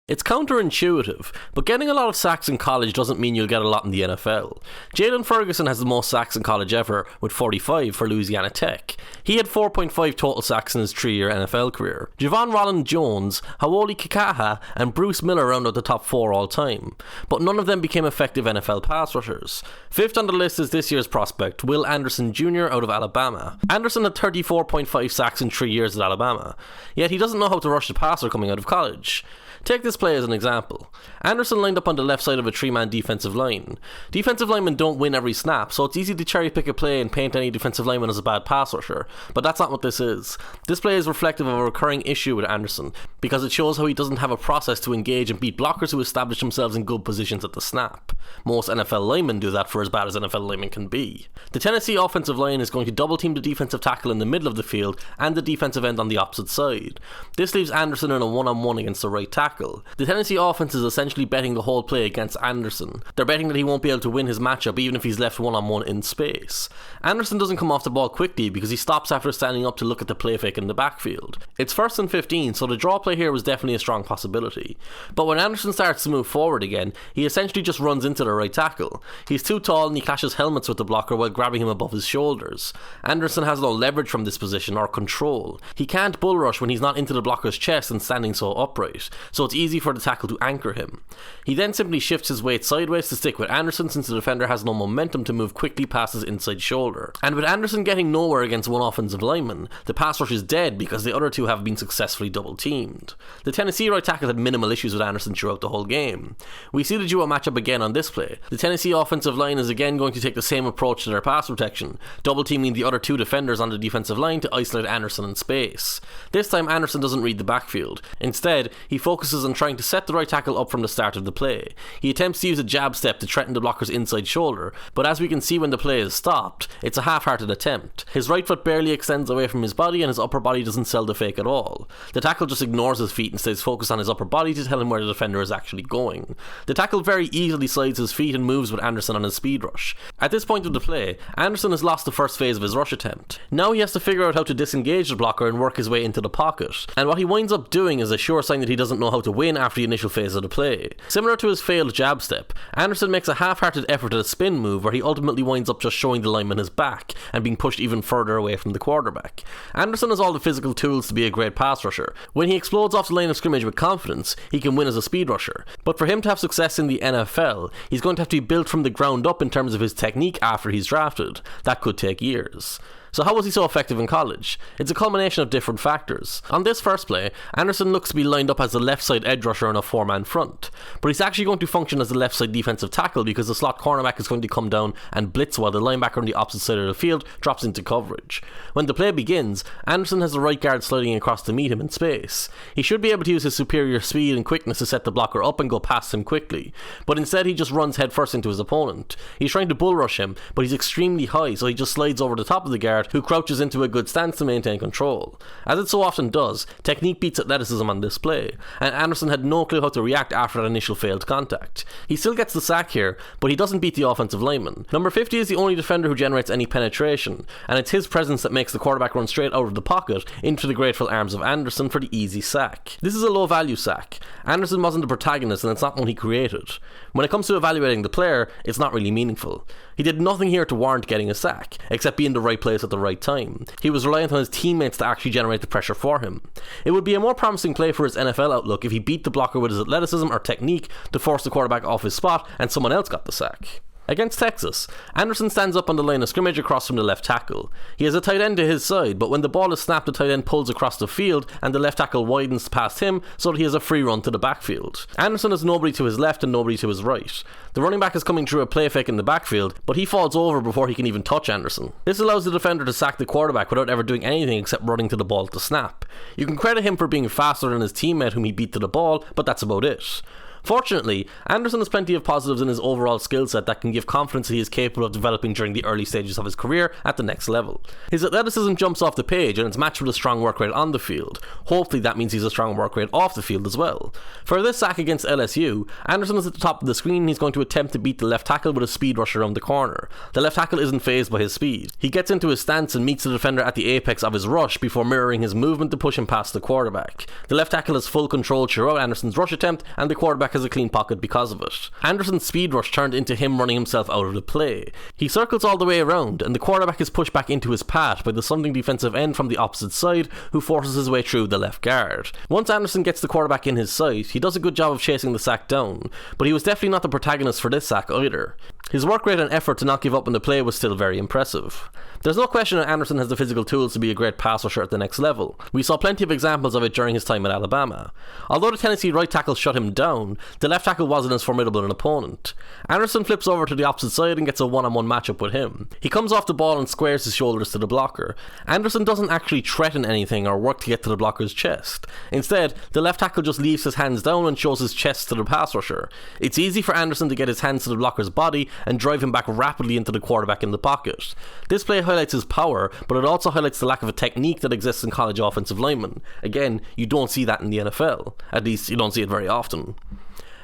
It's counterintuitive, but getting a lot of sacks in college doesn't mean you'll get a lot in the NFL. Jalen Ferguson has the most sacks in college ever, with 45 for Louisiana Tech. He had 4.5 total sacks in his 3-year NFL career. Javon Rollins-Jones, Hawoli Kikaha, and Bruce Miller round out the top 4 all time, but none of them became effective NFL pass rushers. Fifth on the list is this year's prospect, Will Anderson Jr. out of Alabama. Anderson had 34.5 sacks in 3 years at Alabama, yet he doesn't know how to rush the passer coming out of college. Take this play as an example. Anderson lined up on the left side of a 3-man defensive line. Defensive linemen don't win every snap, so it's easy to cherry pick a play and paint any defensive lineman as a bad pass rusher, but that's not what this is. This play is reflective of a recurring issue with Anderson, because it shows how he doesn't have a process to engage and beat blockers who establish themselves in good positions at the snap. Most NFL linemen do that for as bad as NFL linemen can be. The Tennessee offensive line is going to double team the defensive tackle in the middle of the field and the defensive end on the opposite side. This leaves Anderson in a one-on-one against the right tackle. The Tennessee offense is essentially betting the whole play against Anderson. They're betting that he won't be able to win his matchup even if he's left one-on-one in space. Anderson doesn't come off the ball quickly because he stops after standing up to look at the play fake in the backfield. It's 1st and 15, so the draw play here was definitely a strong possibility. But when Anderson starts to move forward again, he essentially just runs into the right tackle. He's too tall and he clashes helmets with the blocker while grabbing him above his shoulders. Anderson has no leverage from this position or control. He can't bull rush when he's not into the blocker's chest and standing so upright, so it's easy for the tackle to anchor him. He then simply shifts his weight sideways to stick with Anderson since the defender has no momentum to move quickly past his inside shoulder. And with Anderson getting nowhere against one offensive lineman, the pass rush is dead because the other two have been successfully double teamed. The Tennessee right tackle had minimal issues with Anderson throughout the whole game. We see the duo matchup again on this play. The Tennessee offensive line is again going to take the same approach to their pass protection, double teaming the other two defenders on the defensive line to isolate Anderson in space. This time Anderson doesn't read the backfield. Instead, he focuses on trying to set the right tackle up from the start of the play. He attempts to use a jab step to threaten the blocker's inside shoulder, but as we can see when the play is stopped, it's a half-hearted attempt. His right foot barely extends away from his body and his upper body doesn't sell the fake at all. The tackle just ignores his feet and stays focused on his upper body to tell him where the defender is actually going. The tackle very easily slides his feet and moves with Anderson on his speed rush. At this point of the play, Anderson has lost the first phase of his rush attempt. Now he has to figure out how to disengage the blocker and work his way into the pocket, and what he winds up doing is a sure sign that he doesn't know how to win after the initial phase of the play. Similar to his failed jab step, Anderson makes a half-hearted effort at a spin move where he ultimately winds up just showing the lineman his back and being pushed even further away from the quarterback. Anderson has all the physical tools to be a great pass rusher. When he explodes off the line of scrimmage with confidence, he can win as a speed rusher. But for him to have success in the NFL, he's going to have to be built from the ground up in terms of his technique after he's drafted. That could take years. So how was he so effective in college? It's a culmination of different factors. On this first play, Anderson looks to be lined up as the left side edge rusher on a 4-man front, but he's actually going to function as the left side defensive tackle because the slot cornerback is going to come down and blitz while the linebacker on the opposite side of the field drops into coverage. When the play begins, Anderson has the right guard sliding across to meet him in space. He should be able to use his superior speed and quickness to set the blocker up and go past him quickly, but instead he just runs headfirst into his opponent. He's trying to bull rush him, but he's extremely high, so he just slides over the top of the guard, who crouches into a good stance to maintain control. As it so often does, technique beats athleticism on this play, and Anderson had no clue how to react after that initial failed contact. He still gets the sack here, but he doesn't beat the offensive lineman. Number 50 is the only defender who generates any penetration, and it's his presence that makes the quarterback run straight out of the pocket into the grateful arms of Anderson for the easy sack. This is a low value sack. Anderson wasn't the protagonist and it's not one he created. When it comes to evaluating the player, it's not really meaningful. He did nothing here to warrant getting a sack, except be in the right place at the right time. He was reliant on his teammates to actually generate the pressure for him. It would be a more promising play for his NFL outlook if he beat the blocker with his athleticism or technique to force the quarterback off his spot and someone else got the sack. Against Texas, Anderson stands up on the line of scrimmage across from the left tackle. He has a tight end to his side, but when the ball is snapped, the tight end pulls across the field and the left tackle widens past him so that he has a free run to the backfield. Anderson has nobody to his left and nobody to his right. The running back is coming through a play fake in the backfield, but he falls over before he can even touch Anderson. This allows the defender to sack the quarterback without ever doing anything except running to the ball to snap. You can credit him for being faster than his teammate whom he beat to the ball, but that's about it. Fortunately, Anderson has plenty of positives in his overall skill set that can give confidence that he is capable of developing during the early stages of his career at the next level. His athleticism jumps off the page and it's matched with a strong work rate on the field. Hopefully that means he's a strong work rate off the field as well. For this sack against LSU, Anderson is at the top of the screen and he's going to attempt to beat the left tackle with a speed rush around the corner. The left tackle isn't fazed by his speed. He gets into his stance and meets the defender at the apex of his rush before mirroring his movement to push him past the quarterback. The left tackle has full control throughout Anderson's rush attempt and the quarterback has a clean pocket because of it. Anderson's speed rush turned into him running himself out of the play. He circles all the way around and the quarterback is pushed back into his path by the sliding defensive end from the opposite side who forces his way through the left guard. Once Anderson gets the quarterback in his sight, he does a good job of chasing the sack down, but he was definitely not the protagonist for this sack either. His work rate and effort to not give up on the play was still very impressive. There's no question that Anderson has the physical tools to be a great pass rusher at the next level. We saw plenty of examples of it during his time at Alabama. Although the Tennessee right tackle shut him down, the left tackle wasn't as formidable an opponent. Anderson flips over to the opposite side and gets a one-on-one matchup with him. He comes off the ball and squares his shoulders to the blocker. Anderson doesn't actually threaten anything or work to get to the blocker's chest. Instead, the left tackle just leaves his hands down and shows his chest to the pass rusher. It's easy for Anderson to get his hands to the blocker's body and drive him back rapidly into the quarterback in the pocket. This play highlights his power, but it also highlights the lack of a technique that exists in college offensive linemen. Again, you don't see that in the NFL. At least, you don't see it very often.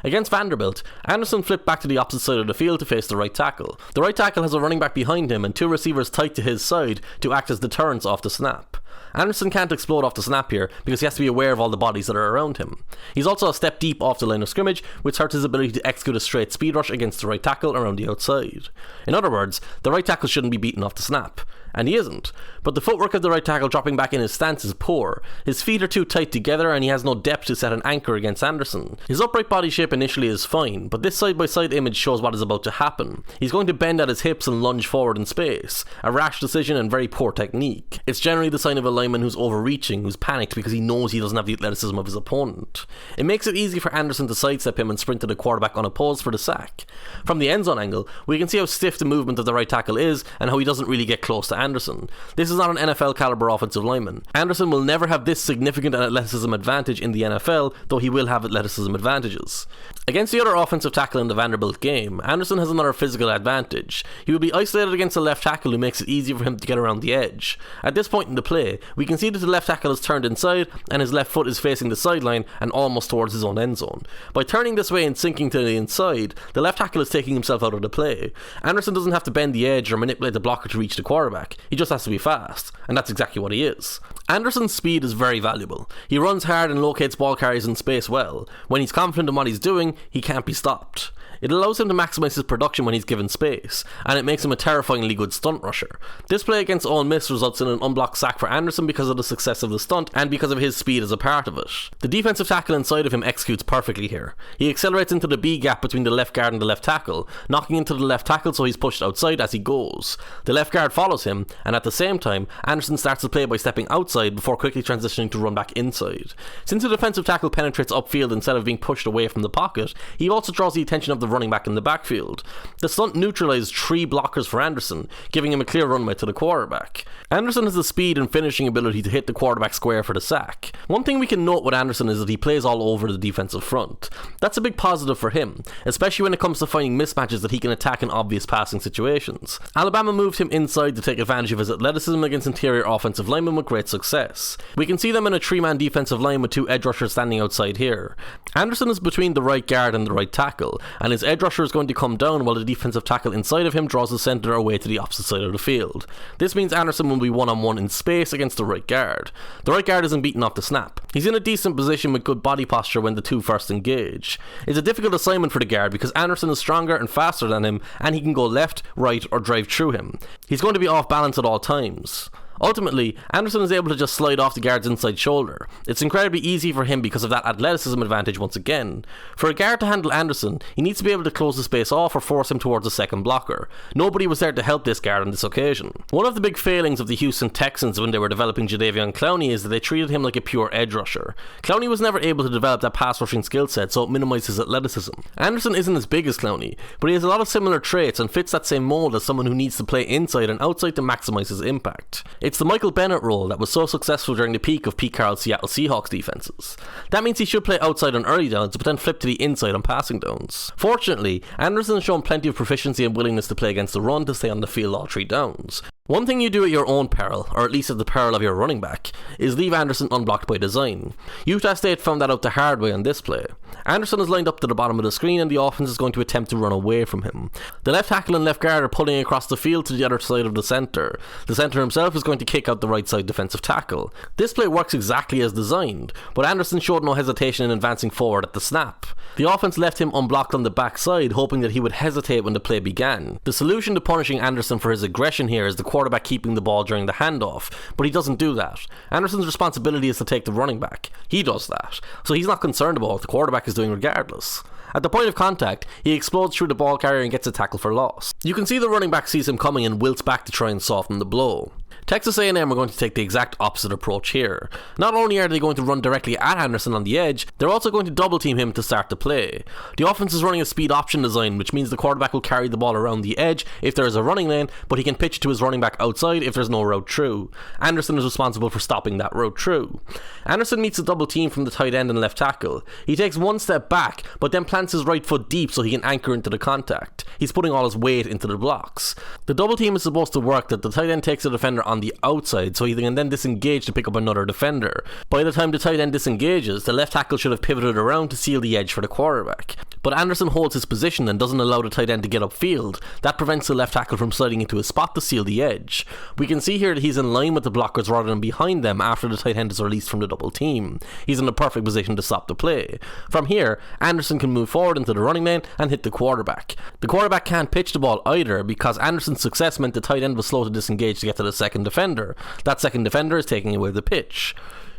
Against Vanderbilt, Anderson flipped back to the opposite side of the field to face the right tackle. The right tackle has a running back behind him and two receivers tight to his side to act as deterrents off the snap. Anderson can't explode off the snap here because he has to be aware of all the bodies that are around him. He's also a step deep off the line of scrimmage, which hurts his ability to execute a straight speed rush against the right tackle around the outside. In other words, the right tackle shouldn't be beaten off the snap. And he isn't. But the footwork of the right tackle dropping back in his stance is poor. His feet are too tight together and he has no depth to set an anchor against Anderson. His upright body shape initially is fine, but this side-by-side image shows what is about to happen. He's going to bend at his hips and lunge forward in space. A rash decision and very poor technique. It's generally the sign of a lineman who's overreaching, who's panicked because he knows he doesn't have the athleticism of his opponent. It makes it easy for Anderson to sidestep him and sprint to the quarterback unopposed for the sack. From the end zone angle, we can see how stiff the movement of the right tackle is and how he doesn't really get close to Anderson. This is not an NFL caliber offensive lineman. Anderson will never have this significant athleticism advantage in the NFL, though he will have athleticism advantages. Against the other offensive tackle in the Vanderbilt game, Anderson has another physical advantage. He will be isolated against the left tackle who makes it easy for him to get around the edge. At this point in the play, we can see that the left tackle is turned inside and his left foot is facing the sideline and almost towards his own end zone. By turning this way and sinking to the inside, the left tackle is taking himself out of the play. Anderson doesn't have to bend the edge or manipulate the blocker to reach the quarterback. He just has to be fast, and that's exactly what he is. Anderson's speed is very valuable. He runs hard and locates ball carriers in space well. When he's confident in what he's doing, he can't be stopped. It allows him to maximise his production when he's given space, and it makes him a terrifyingly good stunt rusher. This play against Ole Miss results in an unblocked sack for Anderson because of the success of the stunt and because of his speed as a part of it. The defensive tackle inside of him executes perfectly here. He accelerates into the B gap between the left guard and the left tackle, knocking into the left tackle so he's pushed outside as he goes. The left guard follows him, and at the same time, Anderson starts the play by stepping outside before quickly transitioning to run back inside. Since the defensive tackle penetrates upfield instead of being pushed away from the pocket, he also draws the attention of the running back in the backfield. The stunt neutralized 3 blockers for Anderson, giving him a clear runway to the quarterback. Anderson has the speed and finishing ability to hit the quarterback square for the sack. One thing we can note with Anderson is that he plays all over the defensive front. That's a big positive for him, especially when it comes to finding mismatches that he can attack in obvious passing situations. Alabama moved him inside to take advantage of his athleticism against interior offensive linemen with great success. We can see them in a 3-man defensive line with 2 edge rushers standing outside here. Anderson is between the right guard and the right tackle, and his edge rusher is going to come down while the defensive tackle inside of him draws the centre away to the opposite side of the field. This means Anderson will be one-on-one in space against the right guard. The right guard isn't beaten off the snap. He's in a decent position with good body posture when the two first engage. It's a difficult assignment for the guard because Anderson is stronger and faster than him and he can go left, right or drive through him. He's going to be off balance at all times. Ultimately, Anderson is able to just slide off the guard's inside shoulder. It's incredibly easy for him because of that athleticism advantage once again. For a guard to handle Anderson, he needs to be able to close the space off or force him towards a second blocker. Nobody was there to help this guard on this occasion. One of the big failings of the Houston Texans when they were developing Jadeveon Clowney is that they treated him like a pure edge rusher. Clowney was never able to develop that pass rushing skill set, so it minimized his athleticism. Anderson isn't as big as Clowney, but he has a lot of similar traits and fits that same mold as someone who needs to play inside and outside to maximize his impact. It's the Michael Bennett role that was so successful during the peak of Pete Carroll's Seattle Seahawks defenses. That means he should play outside on early downs, but then flip to the inside on passing downs. Fortunately, Anderson has shown plenty of proficiency and willingness to play against the run to stay on the field all 3 downs. One thing you do at your own peril, or at least at the peril of your running back, is leave Anderson unblocked by design. Utah State found that out the hard way on this play. Anderson is lined up to the bottom of the screen and the offense is going to attempt to run away from him. The left tackle and left guard are pulling across the field to the other side of the centre. The centre himself is going to kick out the right side defensive tackle. This play works exactly as designed, but Anderson showed no hesitation in advancing forward at the snap. The offense left him unblocked on the backside, hoping that he would hesitate when the play began. The solution to punishing Anderson for his aggression here is the quarterback keeping the ball during the handoff, but he doesn't do that. Anderson's responsibility is to take the running back. He does that, so he's not concerned about what the quarterback is doing regardless. At the point of contact, he explodes through the ball carrier and gets a tackle for loss. You can see the running back sees him coming and wilts back to try and soften the blow. Texas A&M are going to take the exact opposite approach here. Not only are they going to run directly at Anderson on the edge, they're also going to double team him to start the play. The offense is running a speed option design, which means the quarterback will carry the ball around the edge if there is a running lane, but he can pitch it to his running back outside if there's no route through. Anderson is responsible for stopping that route through. Anderson meets a double team from the tight end and left tackle. He takes one step back, but then plants his right foot deep so he can anchor into the contact. He's putting all his weight into the blocks. The double team is supposed to work that the tight end takes the defender on the outside so he can then disengage to pick up another defender. By the time the tight end disengages, the left tackle should have pivoted around to seal the edge for the quarterback. But Anderson holds his position and doesn't allow the tight end to get upfield. That prevents the left tackle from sliding into a spot to seal the edge. We can see here that he's in line with the blockers rather than behind them after the tight end is released from the double team. He's in the perfect position to stop the play. From here, Anderson can move forward into the running lane and hit the quarterback. The quarterback can't pitch the ball either because Anderson's success meant the tight end was slow to disengage to get to the second defender. That second defender is taking away the pitch.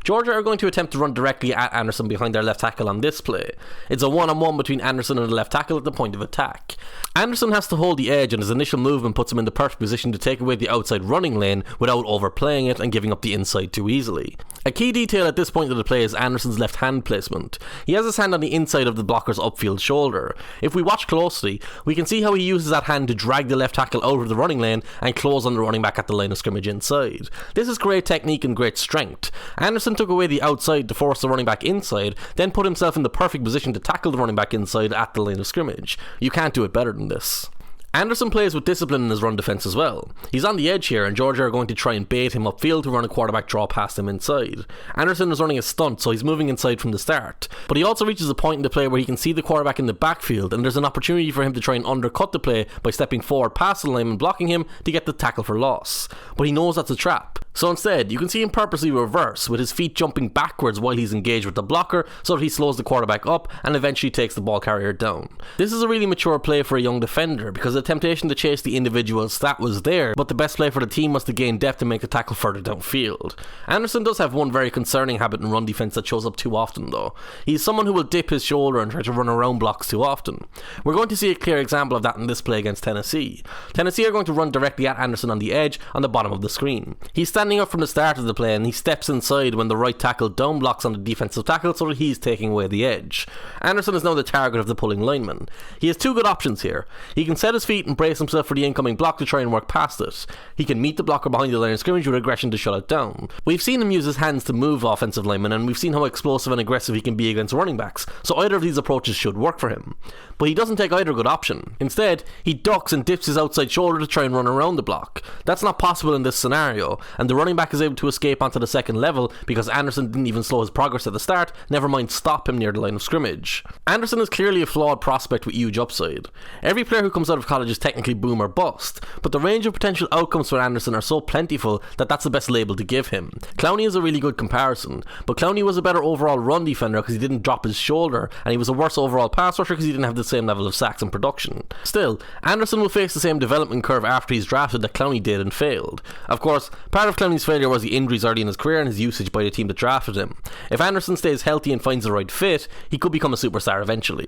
Georgia are going to attempt to run directly at Anderson behind their left tackle on this play. It's a one-on-one between Anderson and the left tackle at the point of attack. Anderson has to hold the edge and his initial movement puts him in the perfect position to take away the outside running lane without overplaying it and giving up the inside too easily. A key detail at this point of the play is Anderson's left hand placement. He has his hand on the inside of the blocker's upfield shoulder. If we watch closely, we can see how he uses that hand to drag the left tackle out of the running lane and close on the running back at the line of scrimmage inside. This is great technique and great strength. Anderson took away the outside to force the running back inside, then put himself in the perfect position to tackle the running back inside at the line of scrimmage. You can't do it better than this. Anderson plays with discipline in his run defense as well. He's on the edge here and Georgia are going to try and bait him upfield to run a quarterback draw past him inside. Anderson is running a stunt, so he's moving inside from the start. But he also reaches a point in the play where he can see the quarterback in the backfield and there's an opportunity for him to try and undercut the play by stepping forward past the lineman blocking him to get the tackle for loss. But he knows that's a trap. So instead, you can see him purposely reverse with his feet jumping backwards while he's engaged with the blocker so that he slows the quarterback up and eventually takes the ball carrier down. This is a really mature play for a young defender because the temptation to chase the individual stat was there, but the best play for the team was to gain depth and make the tackle further downfield. Anderson does have one very concerning habit in run defense that shows up too often though. He's someone who will dip his shoulder and try to run around blocks too often. We're going to see a clear example of that in this play against Tennessee. Tennessee are going to run directly at Anderson on the edge on the bottom of the screen. He's standing up from the start of the play and he steps inside when the right tackle down blocks on the defensive tackle so that he's taking away the edge. Anderson is now the target of the pulling lineman. He has two good options here. He can set his feet and brace himself for the incoming block to try and work past it. He can meet the blocker behind the line of scrimmage with aggression to shut it down. We've seen him use his hands to move offensive linemen and we've seen how explosive and aggressive he can be against running backs, so either of these approaches should work for him. But he doesn't take either good option. Instead, he ducks and dips his outside shoulder to try and run around the block. That's not possible in this scenario, and the running back is able to escape onto the second level because Anderson didn't even slow his progress at the start, never mind stop him near the line of scrimmage. Anderson is clearly a flawed prospect with huge upside. Every player who comes out of college is technically boom or bust, but the range of potential outcomes for Anderson are so plentiful that that's the best label to give him. Clowney is a really good comparison, but Clowney was a better overall run defender because he didn't drop his shoulder, and he was a worse overall pass rusher because he didn't have the same level of sacks and production. Still, Anderson will face the same development curve after he's drafted that Clowney did and failed. Of course, part of Clowney's failure was the injuries early in his career and his usage by the team that drafted him. If Anderson stays healthy and finds the right fit, he could become a superstar eventually.